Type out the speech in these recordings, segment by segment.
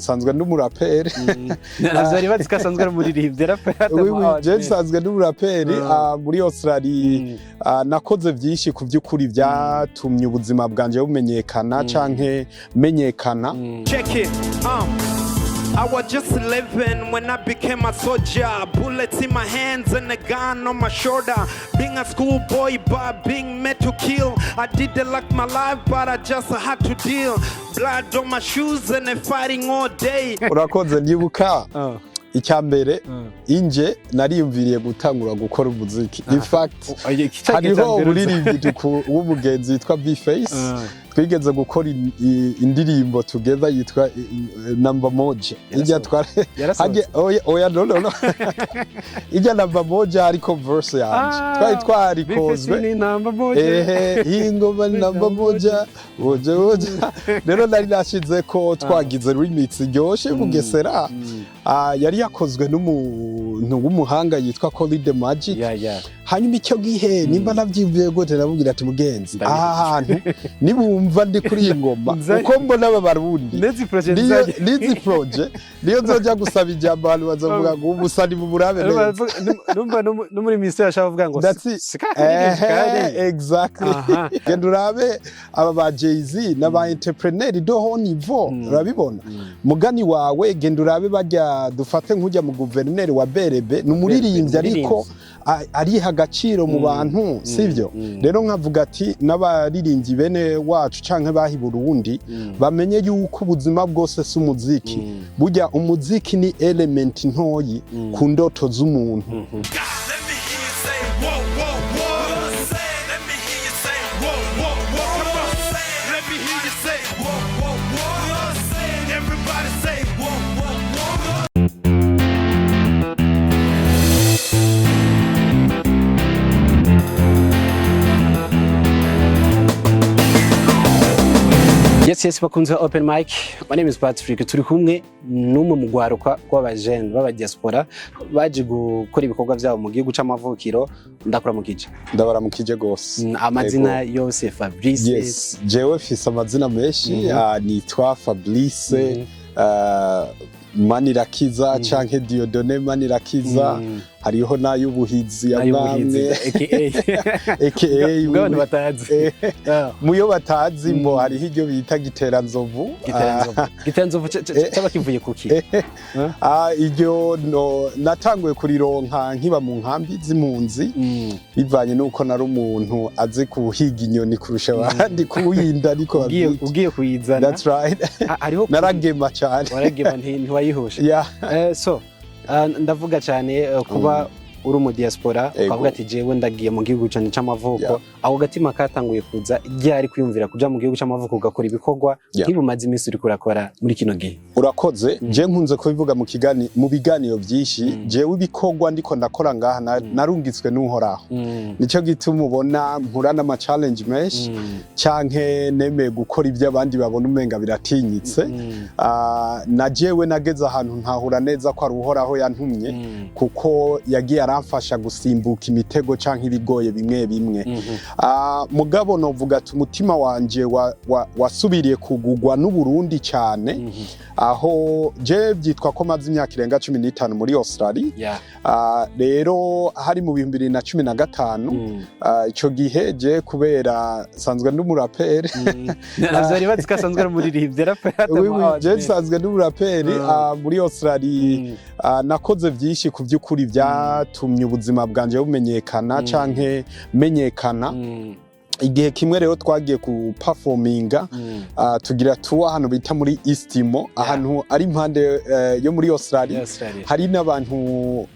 sanzwe n'umuraperi azari bazika sanzwe n'umuririmbyi raperi je sanzwe n'umuraperi muri Australie nakoze byinshi ku by'ukuri byatumye ubuzima bwanje bumenyekana canke menyekana. Check it. I was just 11 when I became a soldier. Bullets in my hands and a gun on my shoulder. Being a schoolboy but being meant to kill. I didn't like my life but I just had to deal. Blood on my shoes and fighting all day. Urakoze ndibuka icyambere inje nariyumviriye gutangura gukora umuziki. In fact hariho umuririmbyi w'umugenzi witwa B-Face twigeze gukora indirimbo together yitwa Number Moja. Ijya tware oya no ijya Number Moja ariko verse yanje twarikozwe ni Number Moja ingoma Number Moja woja rero nari nashize ko twagize remix ryoshe Bugesera yari yakozwe n'umuntu w'umuhanga yitwa Colide Magic. Hanyuma icyo gihe nimba navyivuye gute nabubwira ati mugenzi aha hantu nibumva ndi kuri ingoma uko mbona aba barundi nizi project niyo nzoja gusaba ijambo abantu bazovuga ngo ubusani mu burabe numva no muri ministeri ashavuga ngo exactly genda urabe aba ba Jay-Z n'aba entrepreneur do ho niveau urabibona mugani wawe genda urabe bajya dufate nkujya mu guverineri wa Berebe n'umuririmbyi ariko ari agaciro mu bantu sivyo. Rero nkavuga ati n'abaririmbyi bene wacu canke bahi Burundi bamenye yuko ubuzima bwose si umuziki burya umuziki ni element ntoyi ku ndoto z'umuntu. Yes, bakunze open mic. My name is Patrick. Turi kumwe n'umwe mu gwaruka rw'abajene baba diaspora baje gukora ibikorwa byabo mu gihugu c'amavukiro. Ndakuramukije. Ndabaramukije gose. Amazina yose Fablice. Yes, jewe fise amazina menshi nitwa Fablice Manirakiza canke Diodone Manirakiza. Hariho n'ayubuhizi yamwamwe aka abantu batazi muyo batazi mbo hariho iryo bita giteranzovu cyaba kivuye kuki iryo natanguye kurironka nkiba mu nkambi z'impunzi bivanye nuko nari umuntu azi kuhiga inyoni kurusha abandi kuwinda ariko ugiye kuyizana. That's right. Naragema cyane waragema ntiwayihosha. So ndavuga cyane kuba uri mu diaspora ukavuga ati jewe ndagiye mu gihugu cyane c'amavuko aho gatima katanguye kuza ryari kwiyumvira kuja mu gihugu c'amavuko ugakora ibikorwa ntibumaze iminsi uri kurakora muri kino gihe. Urakoze je nkunze kubivuga mu biganiro byinshi jewe ibikorwa ndiko ndakora ngaha narungitswe n'uhoraho nico gituma ubona mpura n'ama challenge menshi canke nemeye gukora ibyo abandi babona umenga biratinyitse. Na jewe nageze ahantu ntahura neza ko ari uhoraho yantumye kuko yagiye aramfasha gusimbuka imitego canke ibigoye bimwe bimwe. Mugabo novuga ati umutima wanje wasubiriye kugugwa n'u Burundi cyane aho je byitwa ko maze imyaka irenga 15 muri Australie. Rero hari mu 2015 ico gihe je kubera sanzwe n'umuraperi azari bazika sanzwe n'umuririmbyi raperi je sanzwe n'umuraperi muri Australie. Nakoze byinshi ku by'ukuri byatumye ubuzima bwanje bumenyekana canke menyekana. Igihe kimwe rero twagiye ku performinga tugira tuwa hano bita muri Istimo ahantu ari impande yo muri Australia. Hari n'abantu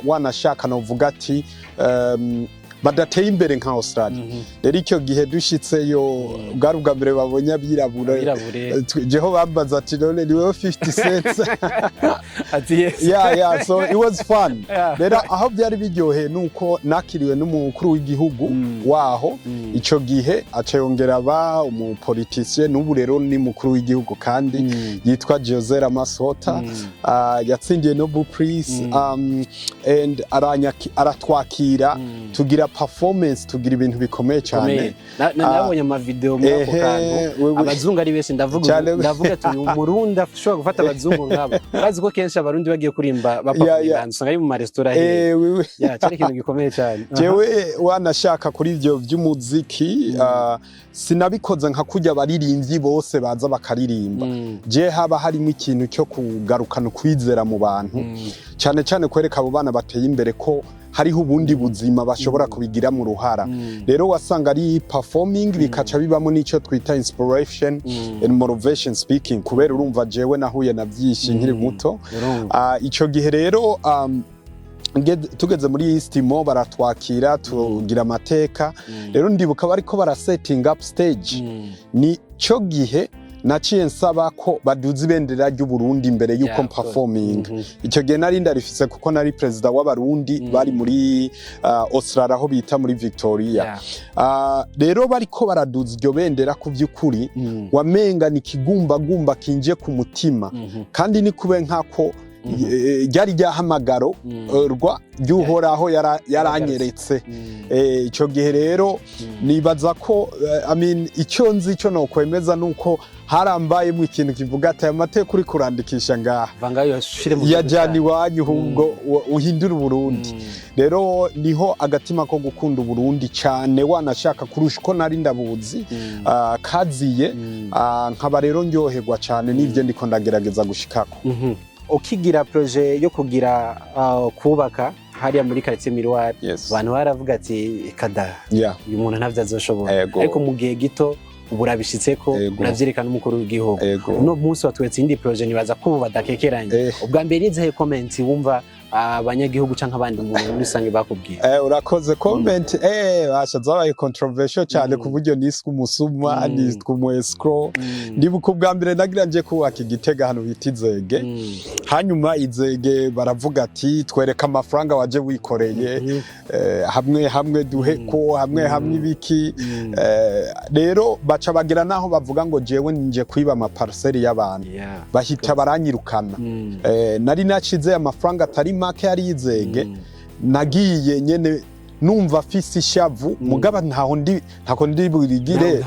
wanashaka no vuga ati badateye imbere nka Australia. Rero icyo gihe dushitseyo bwari ubwa mbere babonye abirabura jeho bambaza ati none ni wowe 50 cents ati yes. Yeah, so it was fun. Rero aho byari biryohe nuko nakiriwe n'umukuru w'igihugu waho ico gihe acayongera aba umupoliticien n'ubu rero ni mukuru w'igihugu kandi yitwa José Masota. Yatsindiye Nobel Prize and aratwakira tugira performance tugira ibintu bikomeye cyane nabonye ama video muri ako kantu abazungu ari benshi ndavuga ati umurundi ashobora gufata abazungu nkabo bazi ko kenshi abarundi bagiye kurimba bapakurinda usanga ari mu ma restaurant cyari ikintu gikomeye cyane jewe wanashaka kuri ivyo by'umuziki sinabikoze nka kujya baririmbyi bose baza bakaririmba je haba harimo ikintu cyo kugarukana kwizera mu bantu cyane cyane kwereka abo bana bateye imbere ko hariho ubundi buzima bashobora kubigira mu ruhara rero wasanga ari performing bikaca bibamo n'icyo twita inspiration and motivation speaking kubera urumva jewe nahuye na byinshi nkiri muto ico gihe rero tugeze muri Istimo baratwakira tugira amateka rero ndibuka bariko barasetting up stage ni cyo gihe naciye nsaba ko baduza ibendera ry'u Burundi imbere y'uko performing icyo gihe nari ndarifise kuko nari president w'abarundi bari muri Australie aho bita muri Victoria rero bariko baraduza iryo bendera ku by'ukuri wamenga ni kigumbagumba kinje ku mutima kandi ni kube nkako ryari ryahamagaro rwa ryuhoraho yaranyeretse icyo gihe rero nibaza ko icyo nzi cyo no kwemeza nuko harambaye mu ikintu kivuga ati amateka uri kurandikisha ngaha yajyana iwanyu ahubwo uhindura Burundi rero niho agatima ko gukunda Burundi cyane wanashaka kurusha uko nari ndabuzi kaziye nkaba rero ndyoherwa cyane n'ibyo ndiko ndagerageza gushikako ukigira projet yo kugira kubaka hariya muri quartier Miroir abantu baravuga ati kada uyu muntu ntavyo azoshobora ariko mu gihe gito uburabishitseko uravyerekana umukuru w'igihugu no munsi watwetse indi projet nibaza ko badakekeranye ubwa mbere izihe comment wumva abanyagihugu canke abandi mu rusange bakubwiye urakoze comment bashazabaye controversial cyane ku buryo niswe umusuma niswe umwescro ndibuka ubwa mbere nagira nje kubaka igitega hano bita Izege hanyuma Izege baravuga ati twereka amafaranga waje wikoreye hamwe duhe ko hamwe ibiki rero baca bagira naho bavuga ngo jewe nje kwiba ama parcelle y'abantu bahita baranyirukana nari nacize amafaranga atari make yari Izege nagiye nyene numva afise ishavu mugaba ntako ndi burigire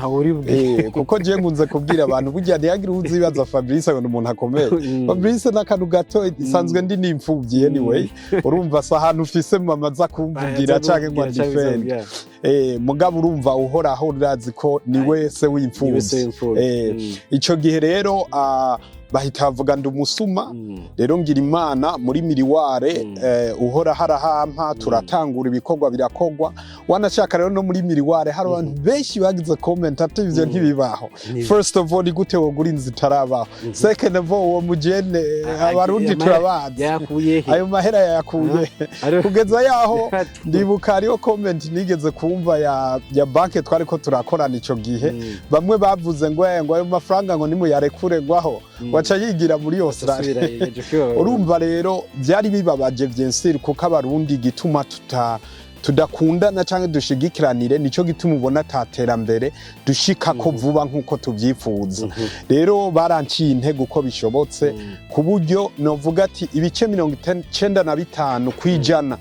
kuko je ngunze kubwira abantu burya ntiyagira uzibaza Fabrice ngo umuntu akomeye Fabrice n'akantu gato isanzwe ndi nimfuvye anyway urumva sa ahantu ufise mama za kumvugira canke ngo defend mugaba urumva uhoraho urazi ko niwe se w'imfuvye ico gihe rero bahita bavuga ndi umusuma rero ngira Imana muri miriware uhora harahampa turatangura ibikorwa birakogwa wanashaka rero no muri miriware hari abantu benshi bagize comment ati ivyo ntibibaho first of all gute wogura inzu itarabaho second of all uwo mujene abarundi turabazi ayo mahera yakuye kugeza yaho ndibuka ariyo comment nigeze kumva ya banke twariko turakorana ico gihe bamwe bavuze ngo ayo mafaranga ngo nimuyarekure ngwaho waca yigira muri Australie urumva rero byari bibabaje byensiri kuko abarundi gituma tudakundana canke dushigikiranire nico gituma ubona taterambere dushika ko vuba nkuko tuvyifuza rero baranciye intego uko bishobotse ku buryo novuga ati ibice 95% kwijana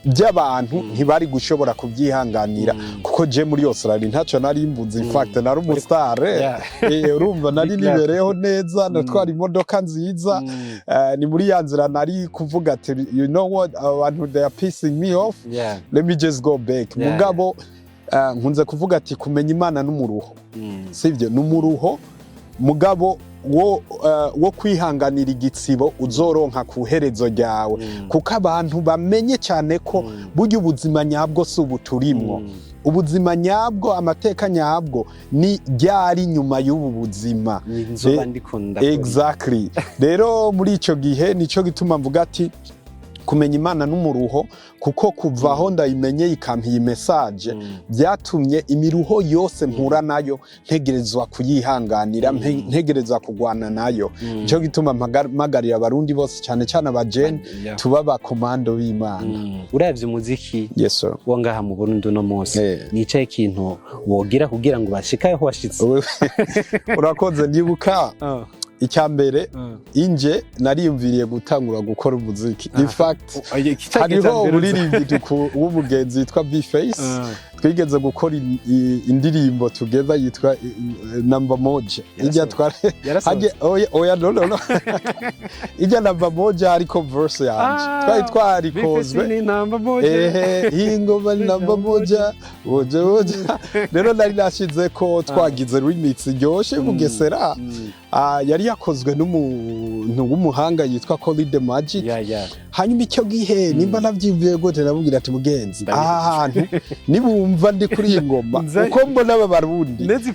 by'abantu ntibari gushobora kubyihanganira kuko je muri Australie ntaco nari imbuzi in fact nari umustar urumva nari nibereho neza natwara imodoka nziza ni muri yanzira nari kuvuga ati you know what abantu they are pissing me off let me just go back mugabo nkunze kuvuga ati kumenya Imana n'umuruho sivyo n'umuruho mugabo wo kwihanganira igitsibo uzoronka ku herezo ryawe kuko abantu bamenye cyane ko burya ubuzima nyabwo si ubuturimwo ubuzima nyabwo amateka nyabwo ni ryari nyuma y'ubu buzima exactly rero muri ico gihe nico gituma mvuga ati kumenya Imana n'umuruho kuko kuvaho ndayimenye ikampiye message byatumye imiruho yose mpura nayo ntegerezwa kuyihanganira ntegerezwa kugwana nayo cyo gituma magarira abarundi bose cyane cyane abajene tuba ba komando b'Imana uravye umuziki yes sir wongaha mu Burundi no mose nicaye ikintu wogira kugira ngo bashikaye ho washitse urakoze ndibuka icyambere inje nariyumviriye gutangura gukora umuziki. In fact hariho umuririmbyi w'umugenzi yitwa B-Face twigeze gukora indirimbo together yitwa Number Moja. Ijya tware oya no ijya Number Moja ariko verse yanje twari kozwe ingoma Number Moja woja rero nari nashize ko twagize remix iryoshe Bugesera yari yakozwe n'umuntu w'umuhanga yitwa Call the Magic. Hanyuma icyo gihe nimba navyivuye gute nabubwira ati mugenzi ahantu nibumva ndi kuri ingoma uko mbona aba barundi nizi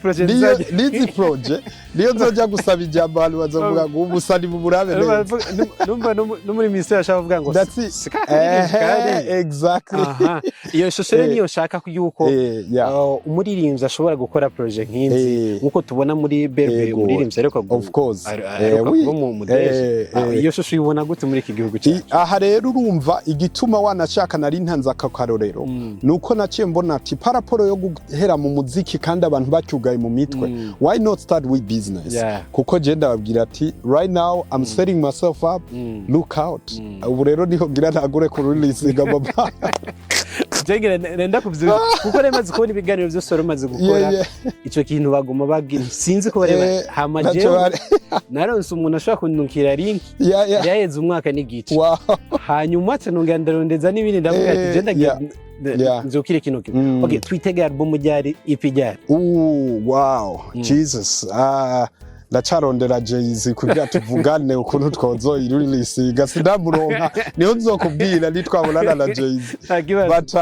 project niyo nzoja gusaba ijambo abantu bazovuga ngo ubusani buburabe numva no muri ministeri yashavuga ngo exactly iyo shoshere niyo shaka yuko umuririmbyi ashobora gukora project nk'inzi nkuko tubona muri Berbe umuririmbyi ariko of course iyo shosho yibona gute muri iki gihugu cyacu. Aha rero urumva igituma wanashaka nari ntanze akakarorero nuko naciye mbona ati paraporo yo guhera mu muziki kandi abantu bacyugaye mu mitwe why not start with business kuko je ndababwira ati right now I'm setting myself up look out ubu rero niho gira ntagure ku release gaba jengere nenda kuvyuka kuko remaze kubona ibiganiro byose rumaze gukora ico kintu baguma bagira sinzi ko bareba hamaje naronse umuntu ashaka kunukira link yaheze umwaka n'igice hanyuma tnongera ndarondeza n'ibindi ndavuga ati genda nzokire kino kintu okay twitega album ryari EP ryari wow Jesus ndacarondera Jay-Z kugira tuvugane ukuntu twozoyirelease sindamuronka niho nzokubwira nitwabonana na Jay-Z but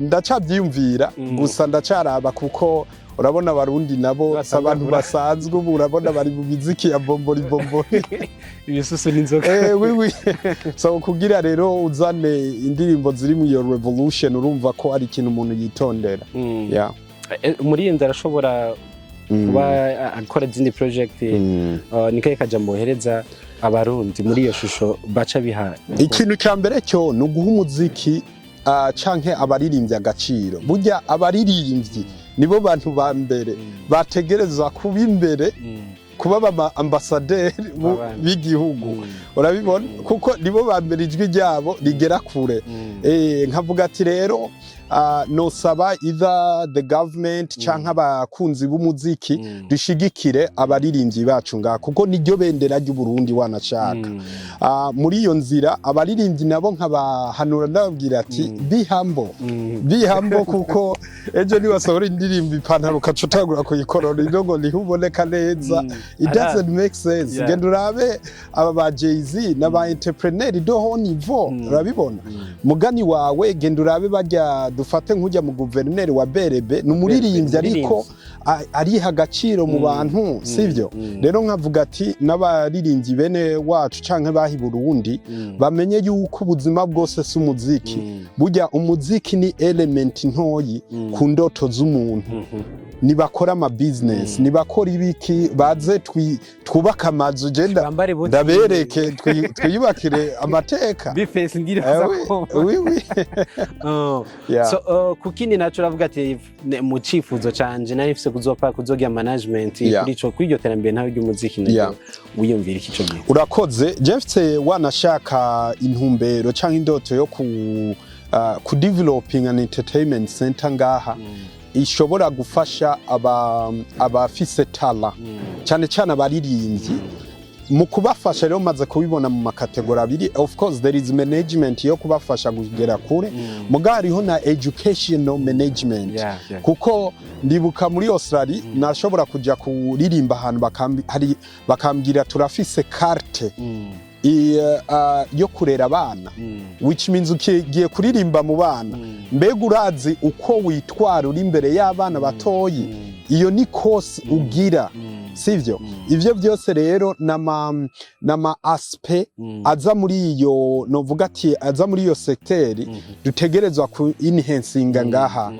ndacabyiyumvira gusa ndacaraba kuko urabona abarundi nabo abantu basanzwe ubu urabona bari mu miziki ya bombori ibisusu n'inzoka so kugira rero uzane indirimbo ziri mu iyo revolution urumva ko ari ikintu umuntu yitondera umuririmbyi arashobora kuba akora izindi project nikaye kajambo hereza abarundi muri iyo shusho baca biha ikintu cyambere cyo no guha umuziki canke abaririmbyi agaciro burya abaririmbyi nibo bantu ba mbere bategereza kuba imbere kuba aba ambassadeur b'igihugu urabibona kuko nibo ba mbere ijwi ryabo rigera kure nkavuga ati rero nosaba either the government canke abakunzi b'umuziki dushigikire abaririmbyi bacu ngaha kuko niryo bendera ry'u Burundi wanashaka muri iyo nzira abaririmbyi nabo nkabahanura ndababwira ati be humble kuko ejo ni wasohora indirimbo ipantaro kacutagura kuyikorora indogo ntihuboneka neza it doesn't make sense genda urabe aba ba Jay-Z n'aba entrepreneur do ho niveau urabibona mugani wawe genda urabe bajya dufate nkujya mu guverineri wa Berebe n'umuririmbyi ariko ariha agaciro mu bantu sivyo rero nkavuga ati n'abaririmbyi bene wacu canke bahi Burundi bamenye yuko ubuzima bwose si umuziki burya umuziki ni element ntoyi ku ndoto z'umuntu nibakora ama business nibakora ibiki baze twubaka amazu genda ndabereke twiyubakire amateka B-Face ndiraza ko so kukindi nacu ravuga ati mu cifuzo canje nari mfise kuzogira management kuri ico kwiryo terambere ntawe ry'umuziki nayo wiyumvira iki cyo gihe urakoze je mfise wanashaka intumbero canke indoto yo ku developing an entertainment center ngaha ishobora gufasha abafise tala cyane cyane abaririmbyi mu kubafasha rero maze kubibona mu makategori abiri of course there is management yo kubafasha kugera kure mugariho na educational management kuko ndibuka muri Australie nashobora kujya kuririmba ahantu bakambwira turafise carte yo kurera abana which means ukigiye kuririmba mu bana mbega urazi uko witwara uri imbere y'abana batoyi iyo ni course ugira sivyo ivyo byose rero nama aspect aza muri iyo novuga ati aza muri iyo secteri dutegerezwa ku enhancinga ngaha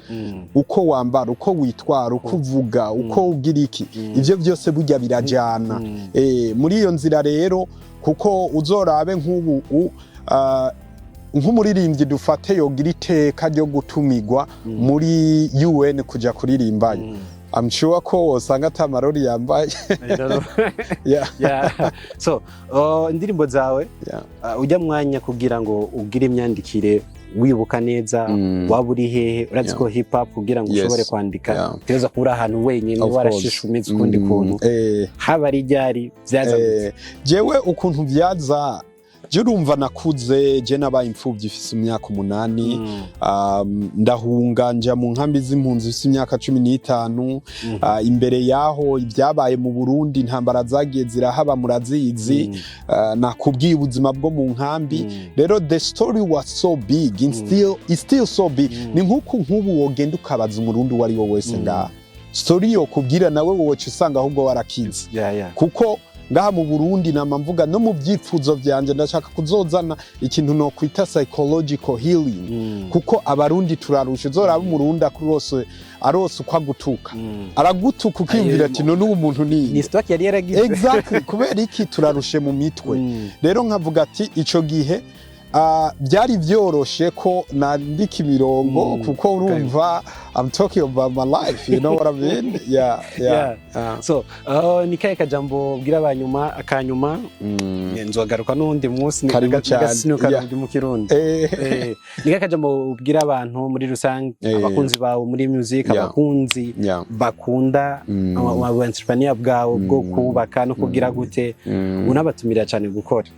uko wambara uko witwara uko uvuga uko ugira iki ivyo byose burya birajana muri iyo nzira rero kuko uzorabe nk'ubu nk'umuririmbyi dufate yogira iteka ryo gutumigwa muri UN kuja kuririmbayo I'm sure ko wosanga atamarori yambaye. Yeah. So indirimbo zawe ujya mwanya kugira ngo ugire imyandikire wibuka neza waba uri hehe urazi ko hip hop kugira ngo ushobore kwandika teza kubura ahantu wenyine warashishumitse ukundi kuntu haba ari ryari byaza jewe ukuntu byaza je urumva nakuze je nabaye imfuvyi ifise imyaka 8 ndahunga nja mu nkambi z'impunzi ifise imyaka 15 imbere yaho ibyabaye mu Burundi intambara zagiye zirahaba murazizi nakubwiye ubuzima bwo mu nkambi rero the story was so big and still so big ni nk'ubu wogenda ukabaza umurundi wari wo wese ngaha story yo kubwira nawe wowe usanga ahubwo warakize kuko ngaha mu Burundi namamvuga no mu byifuzo byanje ndashaka kuzozana ikintu no kwita psychological healing kuko abarundi turarusha uzoraba umurundi akurose arose uko agutuka aragutuka ukiyumvira ati none ubu muntu ni stock yari yaragize exactly kubera iki turarushe mu mitwe rero nkavuga ati ico gihe byari byoroshe ko nandika imirongo kuko urumva I'm talking about my life, you know what I mean? Yeah. So nikaye kajambo bwira abanyuma akanyuma nzogaruka n'undi munsi nigasinuka mu Kirundi nikaye kajambo bwira abantu muri rusange abakunzi bawe muri music abakunzi bakunda aba entrepreneur bwawe bwo kubaka no kugira gute unabatumira cyane gukora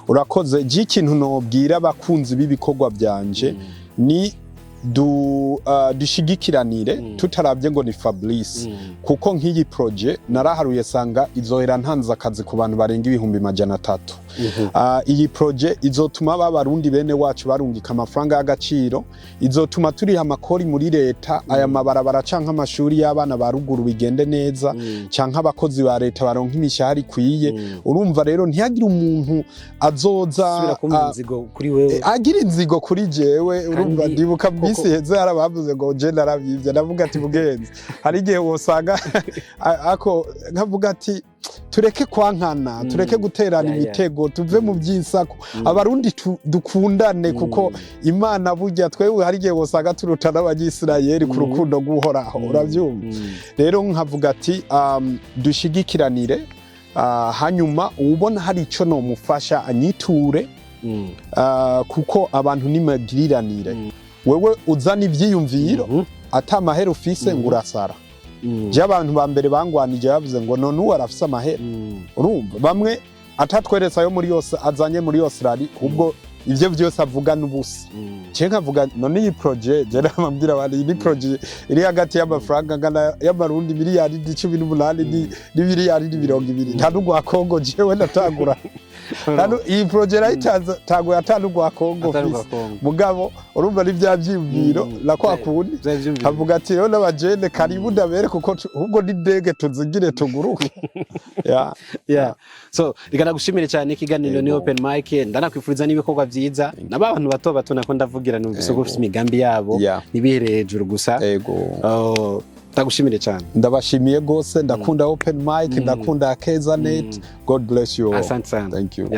urakoze ikintu nobwira abakunzi b'ibikorwa byanje ni dushigikiranire tutarabye ngo ni Fablice kuko nk'iyi project naraharuye sanga izohera ntanza akazi ku bantu barenga 300,000 iyi project izotuma babarundi bene wacu barungika amafaranga y'agaciro izotuma turiha amakori muri leta aya mabarabara canka amashuri y'abana baruguru bigende neza canka abakozi ba leta baronka imishahara ikwiye urumva rero ntiyagira umuntu azoza kuri wewe agira inzigo kuri jewe urumva ndibuka bisi heze harabavuze ngo je narabivye ndavuga ati bugenzi hari igihe wosanga ako nkavuga ati tureke kwankana tureke guterana imitego tuve mu byisako abarundi dukundane kuko Imana burya twewe hari igihe wosanga turutana abanyisirayeli ku rukundo guhoraho uravyumva rero nkavuga ati dushigikiranire hanyuma ubona hari ico no mufasha anyiture kuko abantu nimagiriranire wewe uzana ivyiyumviro atamahera ufise ngurasara je abantu ba mbere bangwanije bavuze ngo none uwo arafise amahera urumva bamwe atatweretse ayo muri yose azanye muri Australie ubwo ivyo byose avuga n'ubusa cye nkavuga none iyi project je namambira bari iyi project iri hagati y'amafaranga ngana y'amarundi miliyari 18 ni miliyari 20 nta n'ugwa Kongo jewe natagura hano iyi project ayitaza tago yatanugwa Kongo mugabo urumva ni byavyimviro la kwa kundi avuga ati yo n'abajene karibu ndabere kuko ubwo ni dege tuzigire tuguruke so rigana gushimire cyane ikiganiro ni open mic ndanakwifuriza n'ibikorwa byiza n'abantu bato bato nako ndavugira numvise ko imigambi yabo nibihere hejuru gusa ndagushimire cyane ndabashimiye gose ndakunda open mic ndakunda Keza Net God bless you all. Asante sana. Thank you.